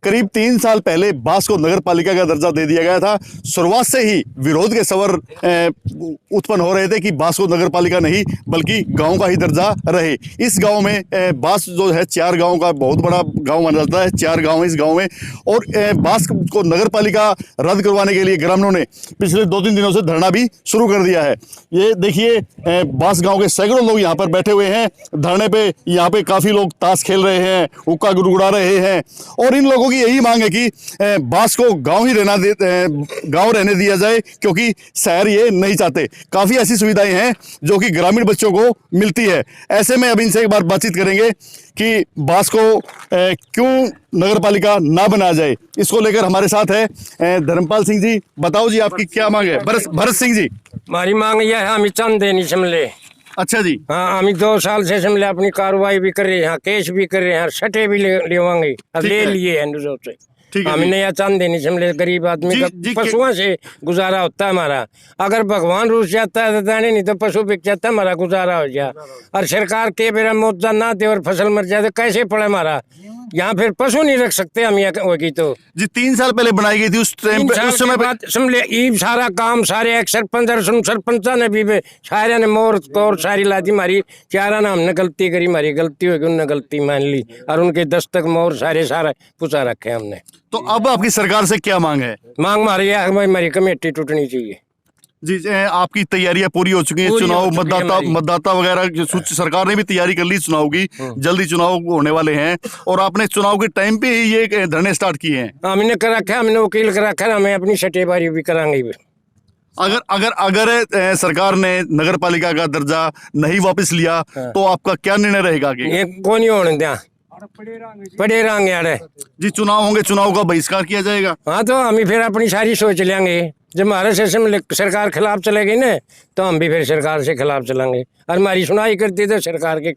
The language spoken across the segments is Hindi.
करीब 3 साल पहले बास को नगर पालिका का दर्जा दे दिया गया था। शुरुआत से ही विरोध के स्वर उत्पन्न हो रहे थे कि बास को नगर पालिका नहीं बल्कि गांव का ही दर्जा रहे। इस गांव में बास जो है 4 गांव का बहुत बड़ा गांव माना जाता है, 4 गांव है इस गांव में। और बास को नगर पालिका रद्द करवाने के लिए ग्रामीणों ने पिछले 2-3 दिनों से धरना भी शुरू कर दिया है। ये देखिए बास गांव के सैकड़ों लोग यहाँ पर बैठे हुए हैं धरने पे। यहाँ पे काफी लोग ताश खेल रहे हैं, हुक्का गुड़गुड़ा रहे हैं और इन लोगों की यही मांग है कि बास को गांव ही गांव रहने दिया जाए, क्योंकि शहर ये नहीं चाहते। काफी ऐसी सुविधाएं हैं जो कि ग्रामीण बच्चों को मिलती है। ऐसे में अब इनसे एक बार बातचीत करेंगे कि बास को क्यों नगर पालिका ना बनाया जाए। इसको लेकर हमारे साथ है धर्मपाल सिंह जी। बताओ जी आपकी क्या मांग है? भरत सिंह जी। हमारी मांग यह है, हम चंदे नहीं समले। अच्छा जी। हाँ, हम 2 साल से समले अपनी कार्रवाई भी कर रहे हैं, केस भी कर रहे हैं, सटे भी लेवांगे, ले लिए हैं दूसरों से। हमने यह चंदे नहीं समले। गरीब आदमी का पशुओं से गुजारा होता है हमारा। अगर भगवान रूस जाता है तो दाने, नहीं तो पशु बिक जाता है, हमारा गुजारा हो जाए। और सरकार के बेरा मुआवजा ना दे और फसल मर जाए तो कैसे पड़े हमारा? यहाँ फिर पशु नहीं रख सकते हम यहाँ होगी तो जी। 3 साल पहले बनाई गई थी उस समय बाद समझे ईब सारा काम सारे एक सरपंचा ने भी सारे ने मोर तोर सारी लादी मारी। चारा ना हमने गलती करी, हमारी गलती होगी, उनने गलती मान ली और उनके दस्तक मोर सारा पूछा रखे हमने। तो अब आपकी सरकार से क्या मांग है? मांग हमारी हमारी कमेटी टूटनी चाहिए जी। आपकी तैयारियां पूरी हो चुकी हैं? चुनाव मतदाता वगैरह सरकार ने भी तैयारी कर ली चुनाव की, जल्दी चुनाव होने वाले हैं और आपने चुनाव के टाइम पे ही ये धरने स्टार्ट किए हैं? हमने कर रखा, हमने वकील कर रखा, हमें अपनी सट्टेबाजी भी करांगे। अगर सरकार ने नगर पालिका का दर्जा नहीं वापस लिया तो आपका क्या निर्णय रहेगा? ये कौन ही होने दिया, पड़े रहेंगे यार जी। चुनाव होंगे, चुनाव का बहिष्कार किया जाएगा। हाँ, तो हम फिर अपनी सारी सोच लेंगे। जब हमारे सिस्टम सरकार खिलाफ चलेगी ना तो हम भी फिर सरकार से खिलाफ चलेंगे और हमारी सुनाई करती तो सरकार के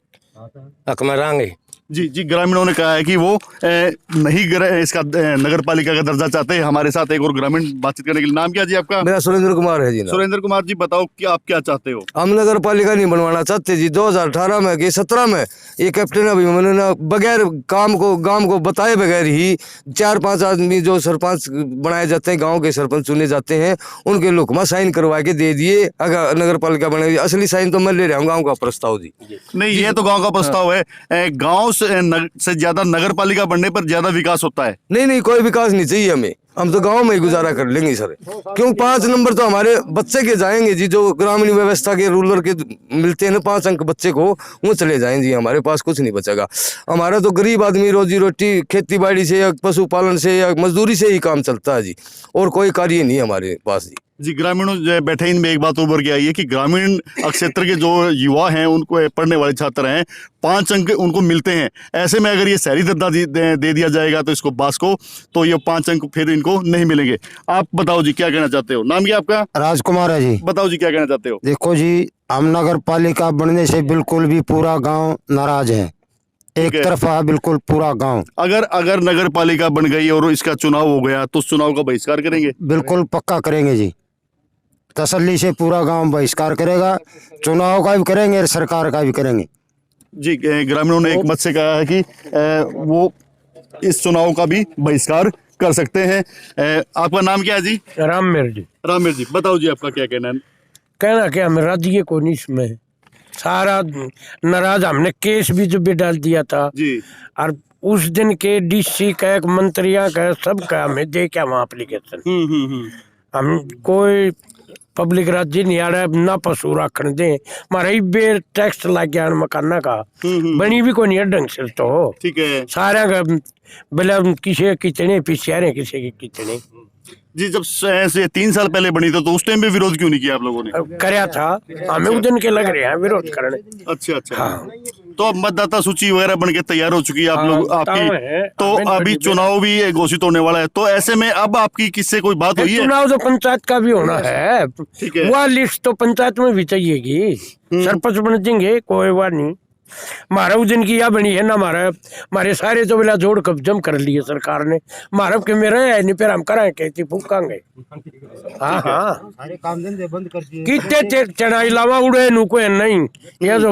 हक में रहेंगे। जी। ग्रामीणों ने कहा है कि वो नहीं इसका नगर पालिका का दर्जा चाहते हैं। हमारे साथ एक और ग्रामीण बातचीत करने के लिए। नाम क्या जी आपका? मेरा सुरेंद्र कुमार है जी। सुरेंद्र कुमार जी, बताओ कि आप क्या चाहते हो? हम नगर पालिका नहीं बनवाना चाहते जी। 2018 में कि 17 में ये कैप्टन अभिमन्यु ने बगैर गांव को बताए बगैर ही 4-5 आदमी जो सरपंच बनाए जाते हैं, गाँव के सरपंच चुने जाते हैं, उनके लुकमा साइन करवा के दे दिए। अगर नगर पालिका बनेगी, असली साइन तो मैं ले रहा हूँ गाँव का प्रस्ताव जी। नहीं, ये तो गाँव का प्रस्ताव है। गाँव से ज्यादा नगर पालिका बनने पर ज्यादा विकास होता है। नहीं, कोई विकास नहीं चाहिए हमें। हम तो गांव में ही गुजारा कर लेंगे सर, क्यों 5 नंबर तो हमारे बच्चे के जाएंगे जी। जो ग्रामीण व्यवस्था के रूरल के मिलते हैं ना 5 अंक बच्चे को, वो चले जाएंगे जी। हमारे पास कुछ नहीं बचेगा। हमारा तो गरीब आदमी रोजी रोटी खेती बाड़ी से या पशुपालन से या मजदूरी से ही काम चलता है जी, और कोई कार्य नहीं हमारे पास जी। जी, ग्रामीणों बैठे इनमें एक बात उभर के आई है कि ग्रामीण क्षेत्र के जो युवा हैं, उनको पढ़ने वाले छात्र हैं, 5 अंक उनको मिलते हैं। ऐसे में अगर ये शहरी दर्जा दे दिया जाएगा तो इसको बास को, तो ये 5 अंक फिर इनको नहीं मिलेंगे। आप बताओ जी क्या कहना चाहते हो? नाम क्या आपका? राजकुमार है जी। बताओ जी क्या कहना चाहते हो? देखो जी, हम नगर पालिका बनने से बिल्कुल भी पूरा गांव नाराज है। एक तरफा बिल्कुल पूरा गांव। अगर नगर पालिका बन गई और इसका चुनाव हो गया तो उस चुनाव का बहिष्कार करेंगे? बिल्कुल पक्का करेंगे जी। तसल्ली से पूरा गांव बहिष्कार करेगा। चुनाव का भी करेंगे और सरकार का भी करेंगे जी। ग्रामीणों ने एक मत से कहा है कि वो इस चुनाव का भी बहिष्कार कर सकते हैं। आपका नाम क्या है जी? राममेर जी। राममेर जी, बताओ जी आपका क्या कहना है? कहना क्या, हम राज्य को नहीं इसमें सारा नाराज। हमने केस भी जो भी डाल दिया था जी, और उस दिन के DC का एक मंत्रिया का सबका हमें दे क्या वहाँ एप्लीकेशन। हम कोई पब्लिक राज्य नहीं आ रहा है, ना पशु रखने दे। हमारा ही बेर टैक्स लग गया मकाना का, बनी भी कोई नहीं है ढंग से। तो ठीक है, सारा का बोला किसी कितने पीछे आ रहे, किसी के कितने जी। जब से 3 साल पहले बनी तो उस टाइम पे विरोध क्यों नहीं किया आप लोगों ने? कराया था, हमें उस दिन के लग रहे हैं विरोध करने। अच्छा। हाँ। तो अब मतदाता सूची वगैरह बन के तैयार हो चुकी है आप लोग आपकी, तो अभी चुनाव भी घोषित होने वाला है। तो ऐसे में अब आपकी किससे कोई बात हुई है? चुनाव तो पंचायत का भी होना है, वह लिस्ट तो पंचायत में भी चाहिएगी। सरपंच बन देंगे, कोई बात नहीं। हमारा उस दिन की यह बनी है ना, हमारे सारे तो बिला जोड़ कब्जम कर लिए सरकार ने। हमारा के मेरा है नहीं, फिर हम कराएं कहती फूकांगे। हाँ, सारे काम धंधे बंद कर दिए। कितने चढ़ाई लावा उड़े नु कोई नहीं, यह जो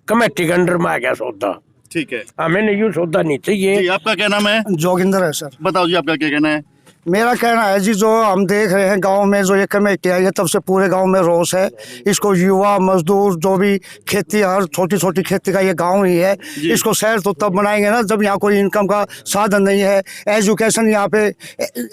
कमेटी के अंडर में आ गया सौदा। ठीक है हमें नहीं यूज होता नहीं चाहिए। जी, आपका क्या नाम है? जोगिंदर है सर। बताओ जी, आपका क्या कहना है? मेरा कहना है जी, जो हम देख रहे हैं गांव में जो ये कमेटी आई है तब से पूरे गांव में रोष है। इसको युवा मजदूर जो भी खेती, हर छोटी छोटी खेती का ये गांव ही है, इसको शहर तो तब बनाएंगे ना जब यहाँ कोई इनकम का साधन नहीं है, एजुकेशन यहाँ पे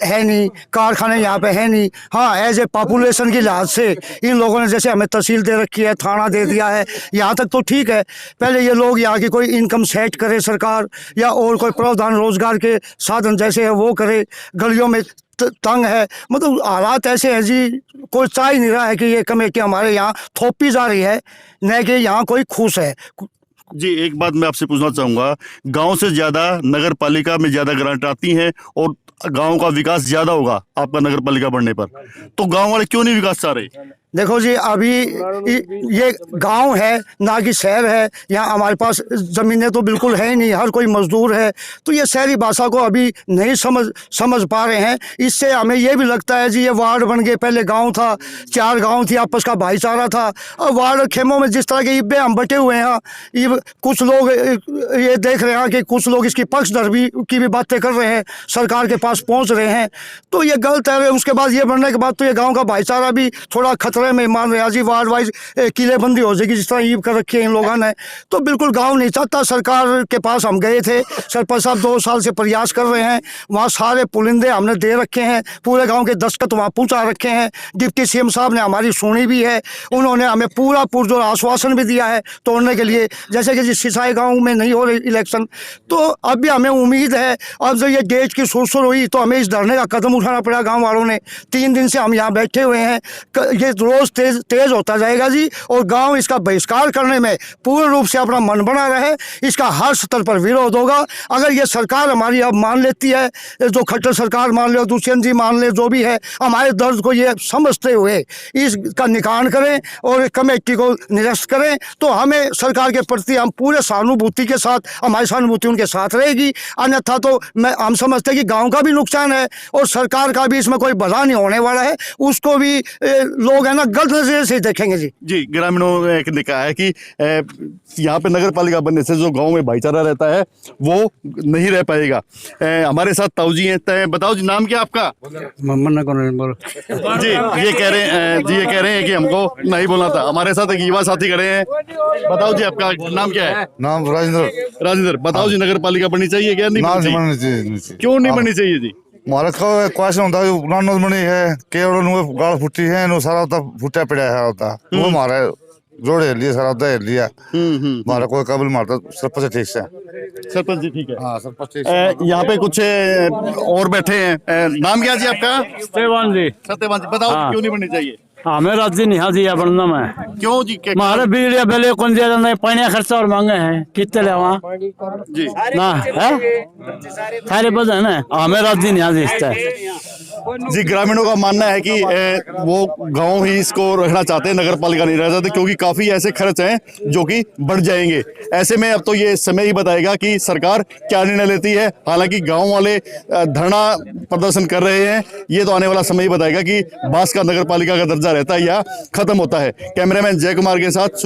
है नहीं, कारखाने यहाँ पे है नहीं। हाँ, एज ए पॉपुलेशन की लिहाज से इन लोगों ने जैसे हमें तहसील दे रखी है, थाना दे दिया है, यहाँ तक तो ठीक है। पहले ये लोग यहाँ की कोई इनकम सेट करे सरकार, या और कोई प्रावधान रोजगार के साधन जैसे है वो करे। गलियों में तंग है, मतलब हालात ऐसे हैं जी, कोई चाह ही नहीं रहा है कि ये कमेटी हमारे यहाँ थोपी जा रही है, न कि यहाँ कोई खुश है। जी, एक बात मैं आपसे पूछना चाहूंगा, गांव से ज्यादा नगर पालिका में ज्यादा ग्रांट आती हैं और गांव का विकास ज्यादा होगा आपका नगर पालिका बढ़ने पर, तो गांव वाले क्यों नहीं विकास चाह रहे? देखो जी, अभी ये गांव है ना कि शहर है। यहाँ हमारे पास ज़मीनें तो बिल्कुल है ही नहीं, हर कोई मजदूर है, तो ये शहरी भाषा को अभी नहीं समझ पा रहे हैं। इससे हमें ये भी लगता है जी, ये वार्ड बन गए, पहले गांव था, 4 गांव थी, आपस का भाईचारा था। और वार्ड खेमों में जिस तरह के इब्बे हम बटे हुए हैं, ये कुछ लोग ये देख रहे हैं कि कुछ लोग इसकी पक्षधर की भी बातें कर रहे हैं, सरकार के पास पहुँच रहे हैं, तो ये गलत है। उसके बाद ये बनने के बाद तो ये गाँव का भाईचारा भी थोड़ा खतरे में मान रहे जी, वार्ड वाइज किलेबंदी हो जाएगी जिस तरह ईब कर रखी है इन लोगों ने, तो बिल्कुल गांव नहीं चाहता। सरकार के पास हम गए थे, सरपंच साहब 2 साल से प्रयास कर रहे हैं, वहाँ सारे पुलिंदे हमने दे रखे हैं, पूरे गांव के दस्तखत वहाँ पहुँचा रखे हैं। डिप्टी सीएम साहब ने हमारी सुनी भी है, उन्होंने हमें पूरा पुरजोर आश्वासन भी दिया है तोड़ने के लिए। जैसे कि जिस सिसाई गाँव में नहीं हो रही इलेक्शन, तो अब भी हमें उम्मीद है, अब जब ये डेट की सुरसुर हुई तो हमें इस धरने का कदम उठाना पड़ा। गाँव वालों ने 3 दिन से हम यहाँ बैठे हुए हैं, ये रोज तेज होता जाएगा जी, और गांव इसका बहिष्कार करने में पूर्ण रूप से अपना मन बना रहे। इसका हर स्तर पर विरोध होगा। अगर ये सरकार हमारी अब मान लेती है, जो खट्टर सरकार मान ले, दुष्यंत जी मान ले, जो भी है, हमारे दर्द को ये समझते हुए इसका निकान करें और कमेटी को निरस्त करें, तो हमें सरकार के प्रति हम पूरे सहानुभूति के साथ, हमारी सहानुभूति उनके साथ रहेगी। अन्यथा तो हम समझते हैं कि गाँव का भी नुकसान है और सरकार का भी इसमें कोई भला नहीं होने वाला है। उसको भी लोग है ना गलत नजरिए से देखेंगे जी। ग्रामीणों ने कहा है कि यहाँ पे नगर पालिका बनने से जो गांव में भाईचारा रहता है वो नहीं रह पाएगा। हमारे साथ ताऊजी हैं। बताओ जी, नाम क्या आपका? जी, ये कह रहे हैं कि हमको नहीं बोलना था। हमारे साथ एक युवा साथी खड़े हैं। बताओ जी, आपका नाम क्या है? नाम राजेंद्र। बताओ जी, नगर पालिका बननी चाहिए क्या? नहीं बननी चाहिए? क्यों नहीं बननी चाहिए जी? मारा क्वेश्चन होता है, नानो बनी है केवल गाल फुटी है, नो सारा होता फुटा पड़ा है होता, वो मारा जोड़े लिए सारा होता है लिया। मारा कोई काबिल मारता सरपंच ठीक से। सरपंच जी ठीक है। हाँ, सरपंच ठीक से। यहाँ पे कुछ और बैठे हैं। नाम क्या जी आपका? सत्यवान जी। बताओ क्यों नहीं बननी चाहिए? हमें राजी नहीं हाजी बनना में। क्यों जी? हमारे बिजली बिल कौन ज्यादा नहीं, पानी खर्चा और मांगे हैं, कितने ले वहाँ जी ना है, सारे बजा है ना, हमें राजी नहीं हाजी इससे। जी, ग्रामीणों का मानना है कि वो गांव ही इसको रखना चाहते हैं, नगर पालिका नहीं रह चाहते, क्योंकि काफी ऐसे खर्च हैं जो कि बढ़ जाएंगे। ऐसे में अब तो ये समय ही बताएगा कि सरकार क्या निर्णय लेती है। हालांकि गांव वाले धरना प्रदर्शन कर रहे हैं, ये तो आने वाला समय ही बताएगा कि बांस का नगर पालिका का दर्जा रहता है या खत्म होता है। कैमरामैन जय कुमार के साथ